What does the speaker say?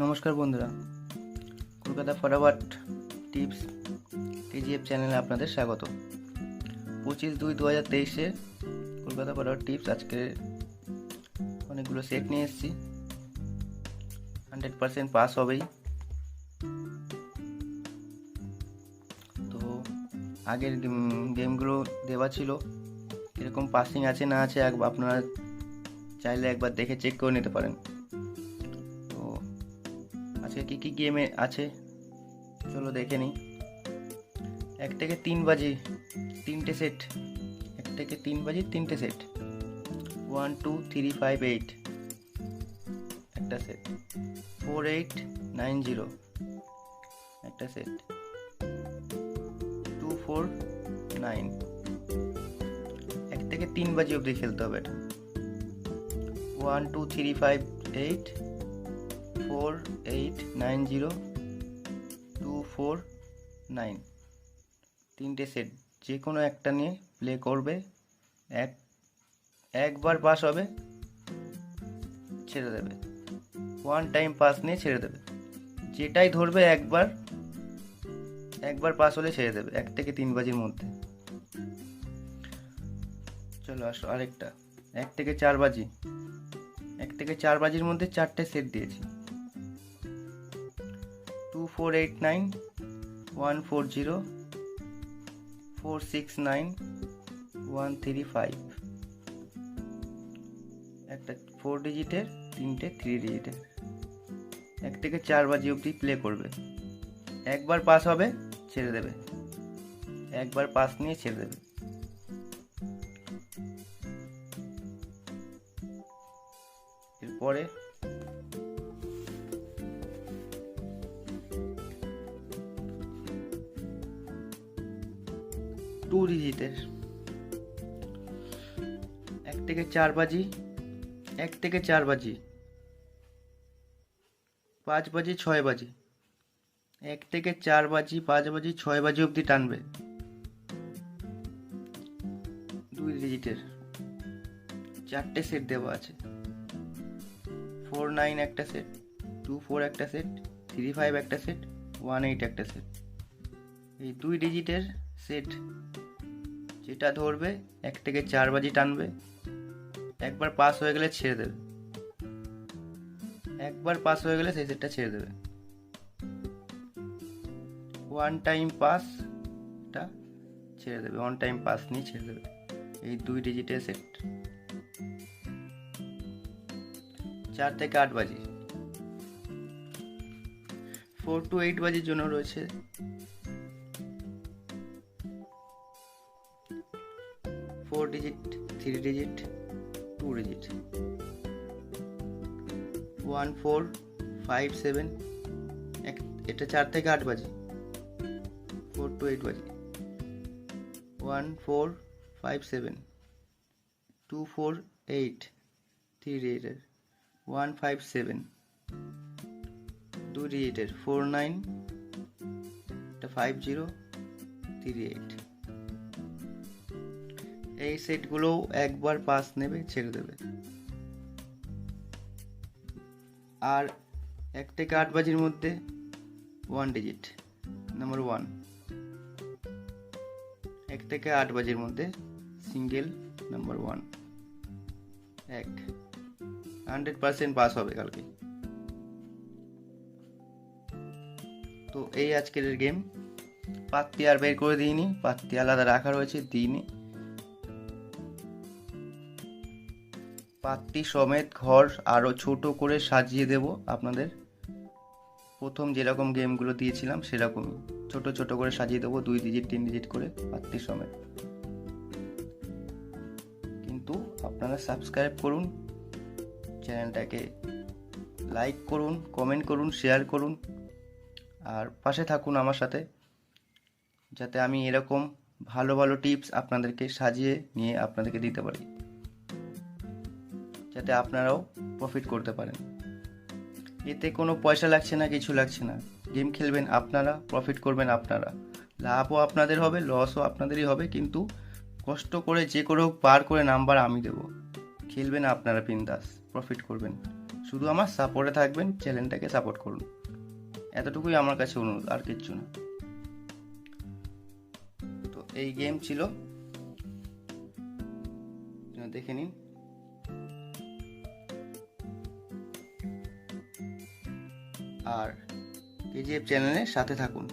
নমস্কার বন্ধুরা, কলকাতা ফটাফট টিপস কেজিএফ চ্যানেলে আপনাদের স্বাগত। 25/2/2023 কলকাতা ফটাফট টিপস আজকে অনেকগুলো সেট নিয়ে এসেছি। 100% পাস হবেই। তো আগের গেমগুলো দেওয়া ছিল, এরকম পাসিং আছে না আছে আপনারা চাইলে একবার দেখে চেক করে নিতে পারেন। তো আজকে কি গেমে আছে চলো দেখে নিই। 1 থেকে 3 বাজি 3টে সেট, 1 থেকে 3 বাজি 3টে সেট। 1 2 3 5 8 একটা সেট। 4 8 9 0 একটা সেট। 2 4 9 1 থেকে 3 বাজি অবধি খেলতে হবে এটা। 1 2 3 5 8 4 8 9 0 2 4 9 3টে সেট, যে কোনো একটা নিয়ে প্লে করবে। একবার পাস হবে, ছেড়ে দেবে। 1 টাইম পাস নিয়ে ছেড়ে দেবে। যেটাই ধরবে একবার পাস হলে ছেড়ে দেবে 1 থেকে 3 বাজির মধ্যে। চলো আসো আরেকটা। 1 থেকে 4 বাজি, 1 থেকে 4 বাজির মধ্যে 4টে সেট দিয়েছি। 2 4 8 9 1 4 0 4 6 9 1 3 5 একটা 4 ডিজিটের, 3টে 3 ডিজিটের। 1 থেকে 4 বাজি অবধি প্লে করবে। একবার পাস হবে, ছেড়ে দেবে। একবার পাস নিয়ে ছেড়ে দেবে। এরপরে 2 ডিজিটের। 1 থেকে 4 বাজি, 1 থেকে 4 বাজি 5 বাজি 6 বাজি। 1 থেকে 4 বাজি 5 বাজি 6 বাজি অবধি টানবে। 2 ডিজিটের 4টে সেট দেওয়া আছে। 4 9 একটা সেট, 2 4 একটা সেট, 3 5 একটা সেট, 1 8 একটা সেট। এই 2 ডিজিটের সেট যেটা ধরবে 1 থেকে 4 বাজি টানবে। একবার পাস হয়ে গেলে ছেড়ে দেবে। একবার পাস হয়ে গেলে সেই সেটটা ছেড়ে দেবে। 1 টাইম পাসটা ছেড়ে দেবে। 1 টাইম পাস নিয়ে ছেড়ে দেবে। এই 2 ডিজিটের সেট। 4 থেকে 8 বাজি, 4 to 8 বাজির জন্য রয়েছে 4 ডিজিট, 3 ডিজিট, 2 ডিজিট। 1 4 5 7 এটা 4 থেকে 8 বাজি, 4 to 8 বাজি। 1 4 5 7 2 4 8 3 ডিজিটের। 1 5 7 2 ডিজিটের। 4 9 এটা 5 0 3 8। এই সেটগুলো একবার পাস নেবে, ছেড়ে দেবে। আর 1 থেকে 8 বাজির মধ্যে 1 ডিজিট, নাম্বার 1। 1 থেকে 8 বাজির মধ্যে সিঙ্গেল, নাম্বার 1। 100% পাস হবে কালকে। তো এই আজকের গেম। পাত্তি আর বের করে দিইনি, পাত্তি আলাদা রাখা রয়েছে, দিইনি। পাত্তি সমেত ঘর আরো ছোট করে সাজিয়ে দেব আপনাদের। প্রথম যেরকম গেমগুলো দিয়েছিলাম সেরকমই ছোট ছোট করে সাজিয়ে দেবো, 2 ডিজিট 3 ডিজিট করে পাত্তি সমেত। কিন্তু আপনারা সাবস্ক্রাইব করুন, চ্যানেলটাকে লাইক করুন, কমেন্ট করুন, শেয়ার করুন, আর পাশে থাকুন আমার সাথে, যাতে আমি এরকম ভালো ভালো টিপস আপনাদেরকে সাজিয়ে নিয়ে আপনাদেরকে দিতে পারি, যাতে আপনারাও প্রফিট করতে পারেন। এতে কোনো পয়সা লাগছে না, কিছু লাগছে না। গেম খেলবেন আপনারা, প্রফিট করবেন আপনারা, লাভও আপনাদের হবে, লসও আপনাদেরই হবে। কিন্তু কষ্ট করে যে করে হোক পার করে নাম্বার আমি দেবো। খেলবেন আপনারা বিন্দাস, প্রফিট করবেন। শুধু আমার সাপোর্টে থাকবেন, চ্যানেলটাকে সাপোর্ট করুন, এতটুকুই আমার কাছে অনুরোধ, আর কিচ্ছু না। তো এই গেম ছিল, দেখে নিন। আর কেজিএফ চ্যানেলের সাথে থাকুন।